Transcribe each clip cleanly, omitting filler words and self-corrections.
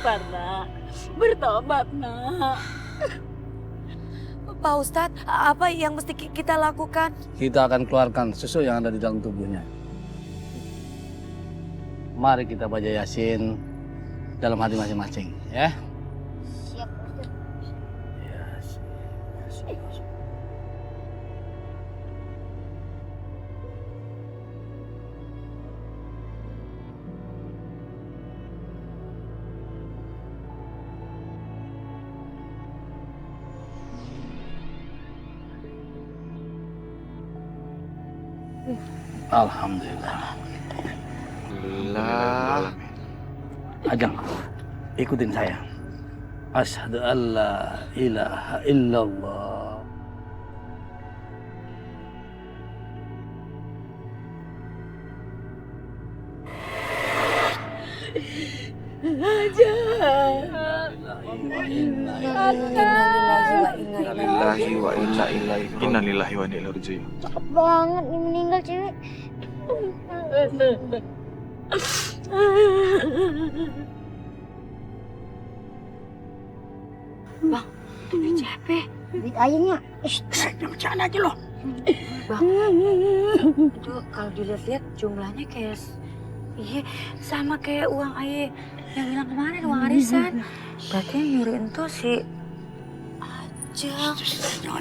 istighfar, nak. Bertobat, nak. Pak Ustadz, apa yang mesti kita lakukan? Kita akan keluarkan susu yang ada di dalam tubuhnya. Mari kita baca Yasin dalam hati masing-masing, ya. Siap, Ustaz. Alhamdulillah. Lah. Ajeng, ikutin saya. Asyhadu an la ilaha illallah. Innalillahi wa inna ilaihi raji'un. Cepet banget nih meninggal cewek. Bang, itu CP. Duit ayamnya. Jangan bercanda aja loh. Bang, itu kalau dilihat-lihat jumlahnya kayak... Iya, sama kayak uang ayah yang hilang kemarin, uang arisan. Berarti yang nyuriin tuh si... Ajeng.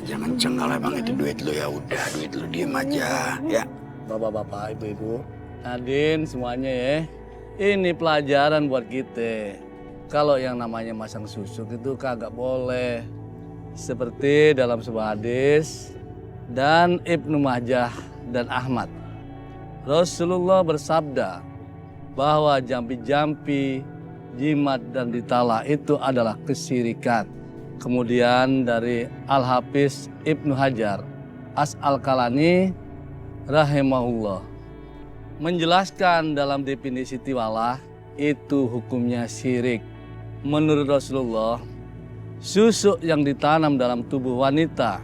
Jangan cengal emang itu duit lu, ya udah duit lu, diem aja ya. Bapak-bapak, ibu-ibu, Nadine semuanya ya. Ini pelajaran buat kita. Kalau yang namanya masang susuk itu kagak boleh. Seperti dalam sebuah hadis dan Ibnu Majah dan Ahmad. Rasulullah bersabda bahwa jampi-jampi, jimat dan ditala itu adalah kesyirikan. Kemudian dari Al-Hafiz Ibnu Hajar As-Alqalani rahimahullah menjelaskan dalam definisi tiwalah itu hukumnya syirik. Menurut Rasulullah, susuk yang ditanam dalam tubuh wanita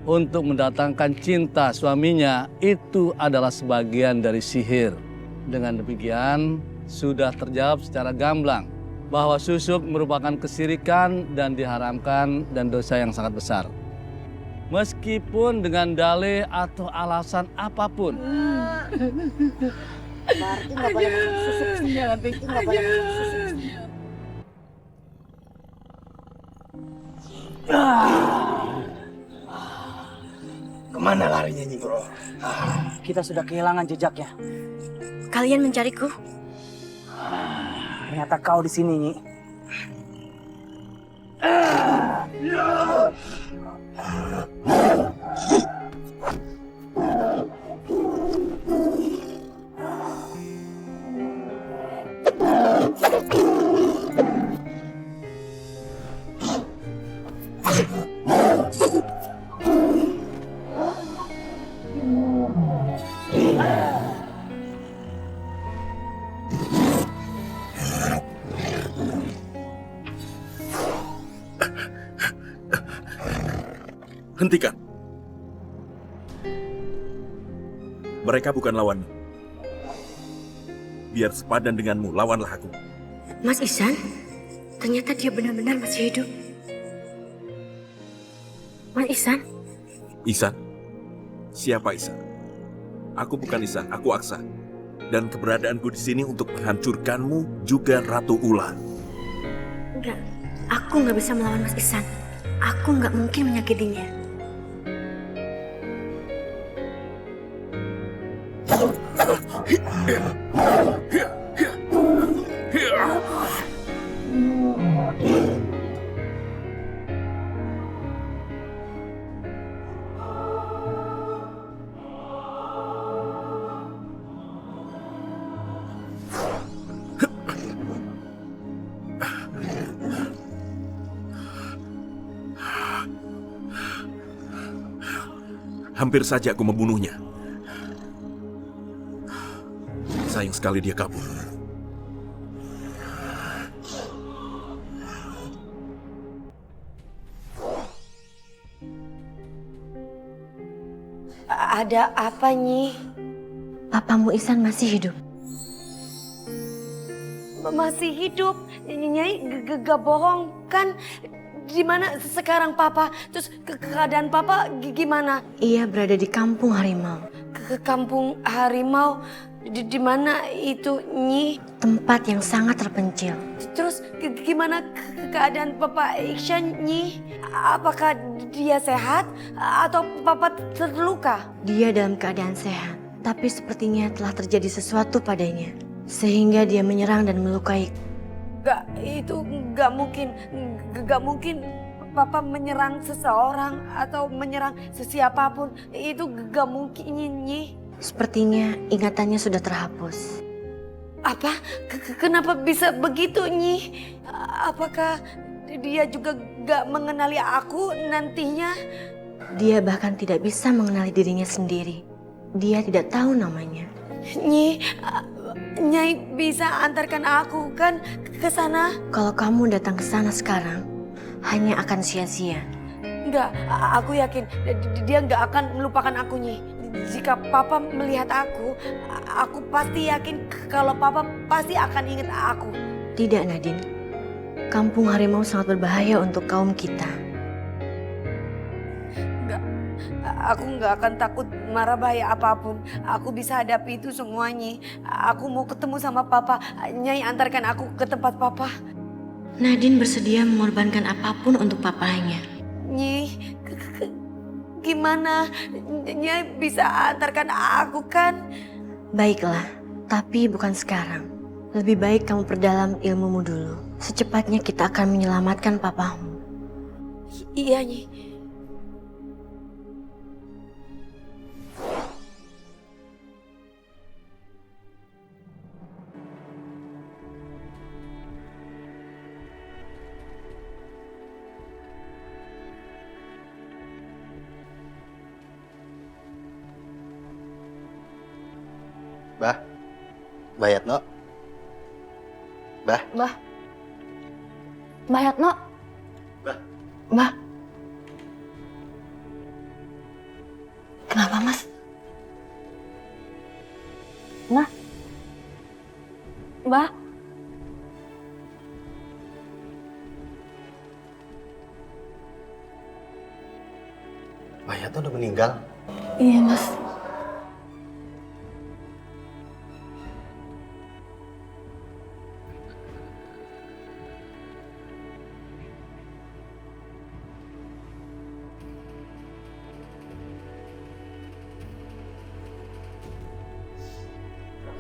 untuk mendatangkan cinta suaminya itu adalah sebagian dari sihir. Dengan demikian sudah terjawab secara gamblang bahwa susuk merupakan kesyirikan dan diharamkan dan dosa yang sangat besar. Meskipun dengan dalih atau alasan apapun. Berarti nggak boleh masuk susu. Jangan Itu nggak boleh masuk susu. Kemana larinya Nyi Bro? Kita sudah kehilangan jejaknya. Kalian mencariku? Ternyata kau di sini, Nyi. Hentikan. Mereka bukan lawanmu. Biar sepadan denganmu, lawanlah aku. Mas Ihsan, ternyata dia benar-benar masih hidup. Mas Ihsan? Ihsan? Siapa Ihsan? Aku bukan Ihsan, aku Aksa. Dan keberadaanku di sini untuk menghancurkanmu juga Ratu Ular. Enggak, aku nggak bisa melawan Mas Ihsan. Aku nggak mungkin menyakitinya. Hampir saja aku membunuhnya. Sayang sekali dia kabur. Ada apa, Nyi? Papamu Ihsan masih hidup? Masih hidup? Nyai gak bohong kan? Di mana sekarang papa? Terus keadaan papa gimana? Ia berada di kampung harimau. Ke kampung harimau? Di mana itu, Nyi? Tempat yang sangat terpencil. Terus gimana keadaan Papa Iksan, Nyi? Apakah dia sehat atau Papa terluka? Dia dalam keadaan sehat, tapi sepertinya telah terjadi sesuatu padanya. Sehingga dia menyerang dan melukai. Itu gak mungkin. Gak mungkin Papa menyerang seseorang atau menyerang sesiapapun. Itu gak mungkin, Nyi. Sepertinya ingatannya sudah terhapus. Apa? Kenapa bisa begitu, Nyi? Apakah dia juga gak mengenali aku nantinya? Dia bahkan tidak bisa mengenali dirinya sendiri. Dia tidak tahu namanya. Nyi, Nyai bisa antarkan aku kan ke sana? Kalau kamu datang ke sana sekarang, hanya akan sia-sia. Enggak, aku yakin dia nggak akan melupakan aku, Nyi. Jika Papa melihat aku pasti yakin kalau Papa pasti akan ingat aku. Tidak, Nadine. Kampung harimau sangat berbahaya untuk kaum kita. Enggak, aku nggak akan takut marah bahaya apapun. Aku bisa hadapi itu semuanya. Aku mau ketemu sama Papa. Nyai antarkan aku ke tempat Papa. Nadine bersedia mengorbankan apapun untuk papanya. Nyi, gimana? Nyai bisa antarkan aku kan? Baiklah, tapi bukan sekarang. Lebih baik kamu perdalam ilmumu dulu. Secepatnya kita akan menyelamatkan papamu. Iya, Nyi. Bah, Bayatno. Bah. Bah. Bayatno. Bah. Mbak. Kenapa, Mas? Nah. Mbak. Bayatno udah meninggal. Iya, Mas.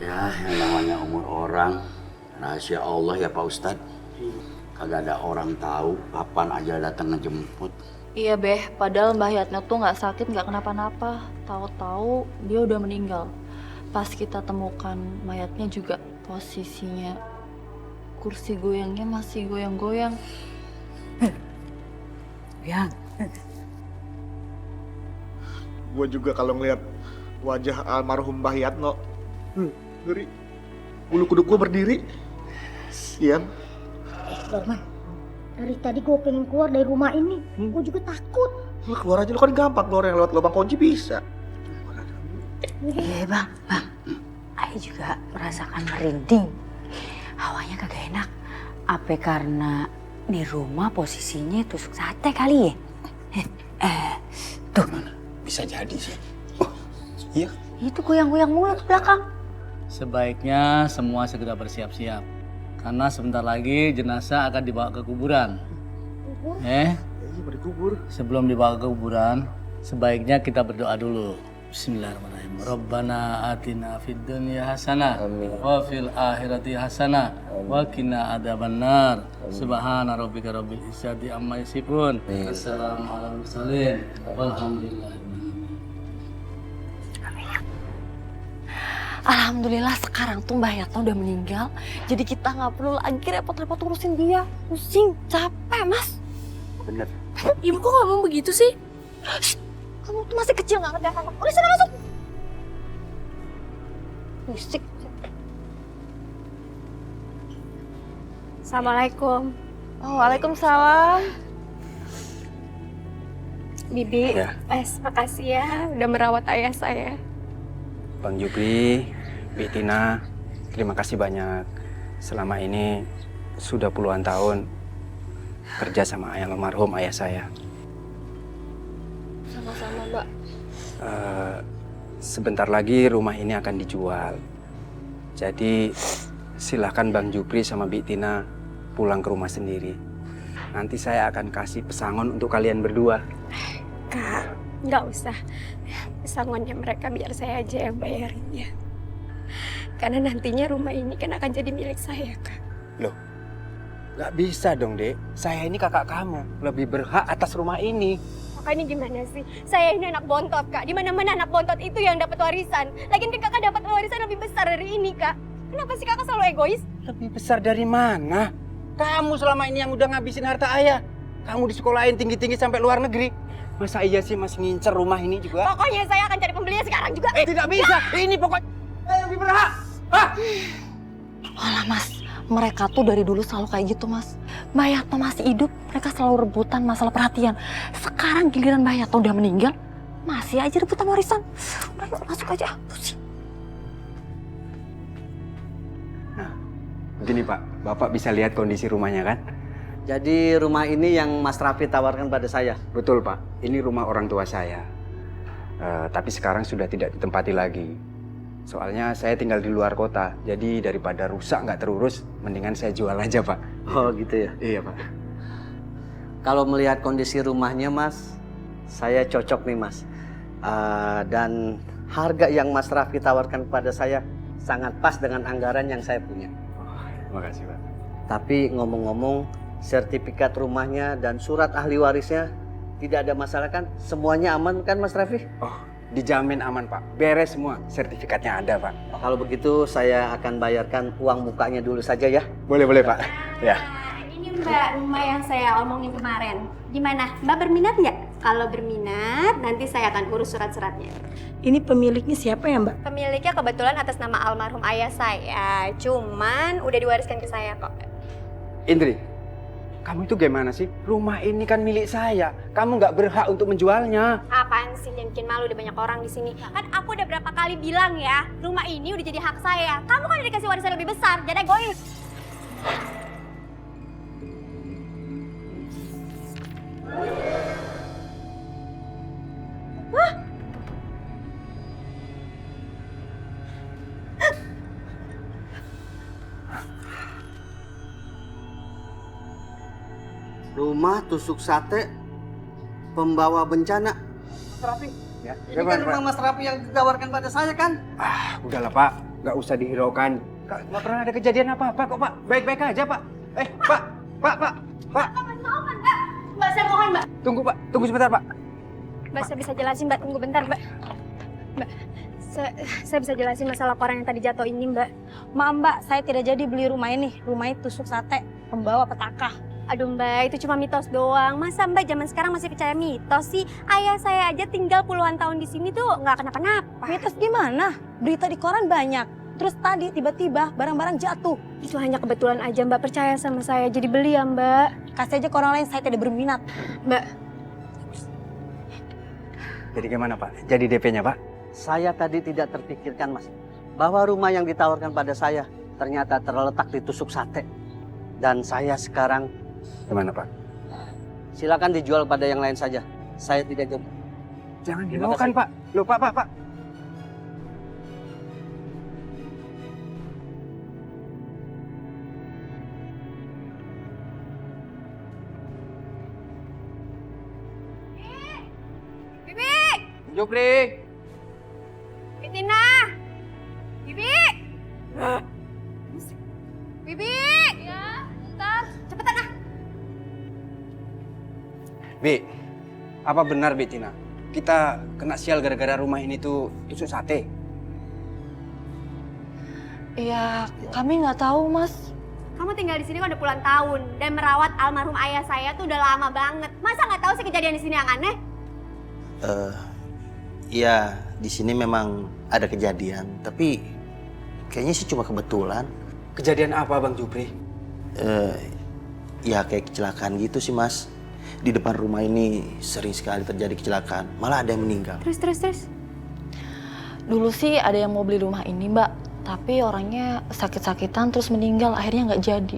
Ya, yang namanya umur orang, rahasia Allah ya Pak Ustadz. Kagak ada orang tahu kapan aja datang ngejemput. Iya Beh, padahal Mbah Yatno tuh nggak sakit, nggak kenapa-napa. Tahu-tahu dia udah meninggal. Pas kita temukan mayatnya juga posisinya kursi goyangnya masih goyang-goyang. Yang. Gue juga kalau ngeliat wajah almarhum Mbah Yatno, ngeri. Bulu kuduk gue berdiri. Sian. Darman, dari tadi gue pengen keluar dari rumah ini. Gue juga takut. Lu keluar aja, lu kan gampang. Keluar yang lewat lubang kunci bisa. Iya, Bang. Ayo juga merasakan merinding. Hawanya kagak enak. Apa karena di rumah posisinya tusuk sate kali ya? Tuh. Bisa jadi sih. Oh, iya. Itu goyang-goyang mulu ke belakang. Sebaiknya semua segera bersiap-siap. Karena sebentar lagi jenazah akan dibawa ke kuburan. Iya, mau dikubur. Sebelum dibawa ke kuburan, sebaiknya kita berdoa dulu. Bismillahirrahmanirrahim. Rabbana atina fid dunya hasanah wa fil akhirati hasanah wa qina adzabannar. Subhana rabbika rabbil izzati amma yasifun. Wassalamu ala mursalin. Walhamdulillah. Alhamdulillah sekarang tuh Mbah Yatno udah meninggal. Jadi kita nggak perlu lagi repot-repot urusin dia. Pusing, capek Mas. Bener. Ibu kok ngomong begitu sih? Shh, kamu tuh masih kecil nggak ngerti apa-apa. Udah sana masuk. Musik. Assalamualaikum. Oh, waalaikumsalam. Bibi, Ya. makasih ya udah merawat ayah saya. Bang Jupri, Bi Tina, terima kasih banyak. Selama ini sudah puluhan tahun kerja sama almarhum ayah saya. Sama-sama, Mbak. Sebentar lagi rumah ini akan dijual. Jadi silahkan Bang Jupri sama Bik Tina pulang ke rumah sendiri. Nanti saya akan kasih pesangon untuk kalian berdua. Kak, nggak usah. Pesangonnya mereka biar saya aja yang bayarinnya. Karena nantinya rumah ini kan akan jadi milik saya, Kak. Loh, nggak bisa dong, Dek. Saya ini kakak kamu, lebih berhak atas rumah ini. Kakak ini gimana sih? Saya ini anak bontot, Kak. Di mana-mana anak bontot itu yang dapat warisan. Lagian kan kakak dapat warisan lebih besar dari ini, Kak. Kenapa sih kakak selalu egois? Lebih besar dari mana? Kamu selama ini yang udah ngabisin harta ayah. Kamu disekolahin tinggi-tinggi sampai luar negeri. Masa iya sih masih ngincer rumah ini juga? Pokoknya saya akan cari pembelinya sekarang juga. Tidak bisa. Ini pokoknya saya yang lebih berhak. Hah? Alah Mas, mereka tuh dari dulu selalu kayak gitu Mas. Mbak Yatno masih hidup, mereka selalu rebutan masalah perhatian. Sekarang giliran Mbak Yatno udah meninggal, masih aja rebutan warisan. Udah yuk masuk aja, pusing. Nah, begini Pak, Bapak bisa lihat kondisi rumahnya kan? Jadi rumah ini yang Mas Raffi tawarkan pada saya? Betul Pak, ini rumah orang tua saya. Tapi sekarang sudah tidak ditempati lagi. Soalnya saya tinggal di luar kota, jadi daripada rusak nggak terurus, mendingan saya jual aja Pak. Oh gitu ya? Iya Pak. Kalau melihat kondisi rumahnya Mas, saya cocok nih Mas. Dan harga yang Mas Raffi tawarkan pada saya sangat pas dengan anggaran yang saya punya. Oh, terima kasih Pak. Tapi ngomong-ngomong, sertifikat rumahnya dan surat ahli warisnya tidak ada masalah kan? Semuanya aman kan Mas Raffi? Oh, dijamin aman Pak. Beres semua, sertifikatnya ada Pak. Kalau begitu saya akan bayarkan uang mukanya dulu saja ya. Boleh Pak. Ya. Ini Mbak, rumah yang saya omongin kemarin. Gimana? Mbak berminat nggak? Kalau berminat, nanti saya akan urus surat-suratnya. Ini pemiliknya siapa ya Mbak? Pemiliknya kebetulan atas nama almarhum ayah saya. Cuman udah diwariskan ke saya kok. Indri, kamu itu gimana sih? Rumah ini kan milik saya. Kamu nggak berhak untuk menjualnya. Apaan sih, jangan bikin malu, udah banyak orang di sini. Kan aku udah berapa kali bilang ya, rumah ini udah jadi hak saya. Kamu kan udah dikasih warisan lebih besar, jadi egois. Rumah tusuk sate, pembawa bencana. Mas Raffi, Ya, ini kan rumah Mas Raffi yang ditawarkan pada saya kan? Udahlah Pak, nggak usah dihiraukan. Nggak pernah ada kejadian apa-apa kok Pak. Baik-baik aja Pak. Pak. Mbak, saya mohon Mbak. Tunggu sebentar Pak. Mbak, saya bisa jelasin Mbak, tunggu bentar Mbak. Mbak, saya bisa jelasin masalah koran yang tadi jatuh ini Mbak. Maaf Mbak, saya tidak jadi beli rumah ini. Rumah itu tusuk sate, pembawa petaka. Aduh Mbak, itu cuma mitos doang. Masa Mbak zaman sekarang masih percaya mitos sih? Ayah saya aja tinggal puluhan tahun di sini tuh nggak kenapa-napa. Mitos gimana? Berita di koran banyak. Terus tadi tiba-tiba barang-barang jatuh. Itu hanya kebetulan aja Mbak, percaya sama saya. Jadi beli ya Mbak. Kasih aja ke orang lain, saya tidak berminat. Mbak. Jadi gimana Pak? Jadi DP-nya Pak? Saya tadi tidak terpikirkan Mas, bahwa rumah yang ditawarkan pada saya ternyata terletak di tusuk sate. Dan saya sekarang... Gimana Pak? Silakan dijual pada yang lain saja. Saya tidak jemput. Jangan hiraukan Pak. Loh Pak. Bibi! Jupri! Tina! Bibi! Bibi! Ya, bentar. Cepetan ah! Bi, apa benar Bi Tina? Kita kena sial gara-gara rumah ini tuh tusuk sate? Ya, kami nggak tahu Mas. Kamu tinggal di sini kan udah puluhan tahun dan merawat almarhum ayah saya tuh udah lama banget. Masa nggak tahu sih kejadian di sini yang aneh? Ya di sini memang ada kejadian, tapi kayaknya sih cuma kebetulan. Kejadian apa Bang Jupri? Ya kayak kecelakaan gitu sih Mas. Di depan rumah ini sering sekali terjadi kecelakaan, malah ada yang meninggal. Terus. Dulu sih ada yang mau beli rumah ini Mbak, tapi orangnya sakit-sakitan terus meninggal, akhirnya nggak jadi.